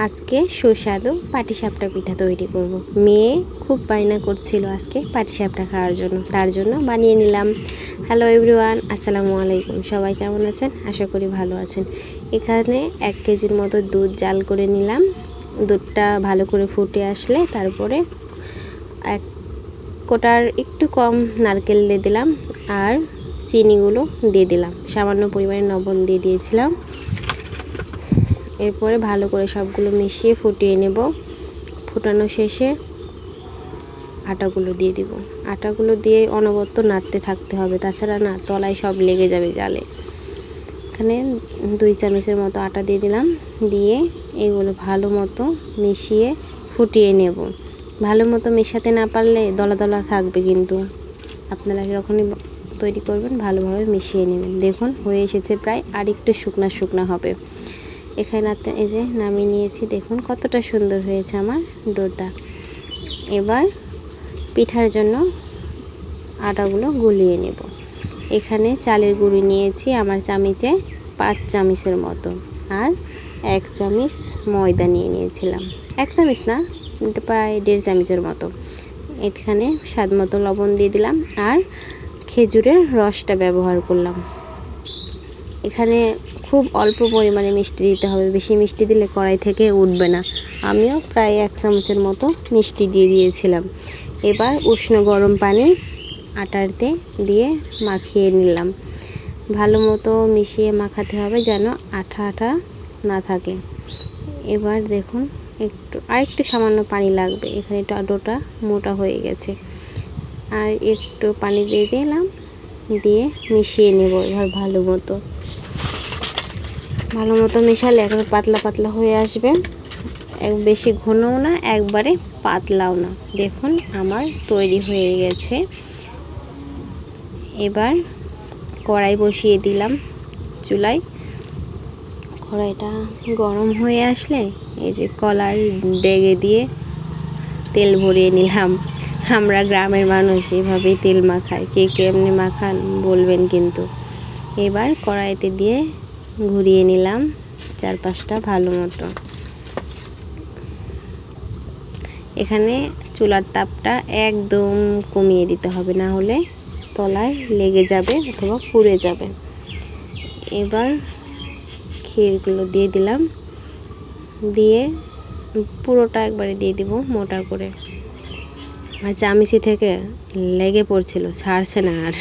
আজকে সুস্বাদু পাটিসাপটা পিঠা তৈরি করব। মেয়ে খুব বায়না করছিল আজকে পাটিসাপটা খাওয়ার জন্য, তার জন্য বানিয়ে নিলাম। হ্যালো এভরিওয়ান, আসসালামু আলাইকুম। সবাই কেমন আছেন? আশা করি ভালো আছেন। এখানে 1 কেজির মতো দুধ জাল করে নিলাম। দুধটা ভালো করে ফুটে আসলে তারপরে 1 কোটার একটু কম নারকেল দিয়ে দিলাম আর চিনিগুলো দিয়ে দিলাম। সামান্য পরিমাণে লবণ দিয়ে দিয়েছিলাম। এরপরে ভালো করে সবগুলো মিশিয়ে ফুটিয়ে নেব। ফুটানো শেষে আটাগুলো দিয়ে দিব। আটাগুলো দিয়ে অনবরত নাড়তে থাকতে হবে, তাছাড়া না তলায় সব লেগে যাবে জালে। এখানে 2 চামচের মতো আটা দিয়ে দিলাম। দিয়ে এগুলো ভালো মতো মিশিয়ে ফুটিয়ে নেব। ভালো মতো মেশাতে না পারলে দলা দলা থাকবে, কিন্তু আপনারা যখনই তৈরি করবেন ভালোভাবে মিশিয়ে নেবেন। দেখুন হয়ে এসেছে প্রায়, আর একটু শুকনা শুকনা হবে। এখানে এই যে নামিয়ে নিয়েছি, দেখুন কতটা সুন্দর হয়েছে আমার ডোটা। এবার পিঠার জন্য আটাগুলো গুলিয়ে নেব। এখানে চালের গুঁড়ি নিয়েছি আমার চামচে 5 চামচের মতো, আর 1 চামচ ময়দা নিয়ে নিয়েছিলাম। 1 চামচ না, প্রায় 1.5 চামচের মতো। এখানে স্বাদ মতো লবণ দিয়ে দিলাম আর খেজুরের রসটা ব্যবহার করলাম। এখানে খুব অল্প পরিমাণে মিষ্টি দিতে হবে, বেশি মিষ্টি দিলে কড়াই থেকে উঠবে না। আমিও প্রায় 1 চামচের মতো মিষ্টি দিয়ে দিয়েছিলাম। এবার উষ্ণ গরম পানি আটাতে দিয়ে মাখিয়ে নিলাম। ভালো মতো মিশিয়ে মাখাতে হবে যেন আঠা আঠা না থাকে। এবার দেখুন আরেকটু সামান্য পানি লাগবে। এখানে ডোটা মোটা হয়ে গেছে, আর একটু পানি দিয়ে দিলাম, দিয়ে মিশিয়ে নেব। এবার ভালো মতো মেশালে একবার পাতলা পাতলা হয়ে আসবে। বেশি ঘনও না, একবারে পাতলাও না। দেখুন আমার তৈরি হয়ে গেছে। এবার কড়াই বসিয়ে দিলাম চুলায়। কড়াইটা গরম হয়ে আসলে এই যে কলার ডেগে দিয়ে তেল ভরিয়ে নিলাম। আমরা গ্রামের মানুষ এভাবেই তেল মাখায়, কে কেমনি মাখান বলবেন কিন্তু। এবার কড়াইতে দিয়ে ঘুরিয়ে নিলাম চারপাশটা ভালো মতো। এখানে চুলার তাপটা একদম কমিয়ে দিতে হবে, না হলে তলায় লেগে যাবে অথবা পুড়ে যাবে। এবার ক্ষীরগুলো দিয়ে দিলাম, দিয়ে পুরোটা একবারে দিয়ে দিব মোটা করে। আর চামিচি থেকে লেগে পড়ছিল, ছাড়ছে না আর,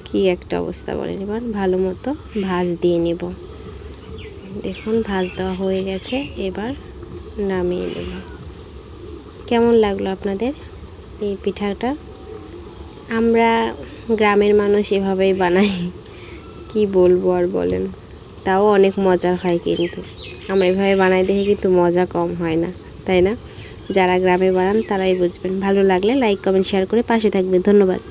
কি একটা অবস্থা বলেন। এবার ভালো মতো ভাঁজ দিয়ে নেব। দেখুন ভাঁজ দেওয়া হয়ে গেছে, এবার নামিয়ে নেব। কেমন লাগলো আপনাদের এই পিঠাটা? আমরা গ্রামের মানুষ এভাবেই বানাই, কি বলবো আর বলেন। তাও অনেক মজা হয়, কিন্তু আমরা এভাবে বানাই দেখে কিন্তু মজা কম হয় না, তাই না? যারা গ্রামে বানান তারাই বুঝবেন। ভালো লাগলে লাইক কমেন্ট শেয়ার করে পাশে থাকবেন। ধন্যবাদ।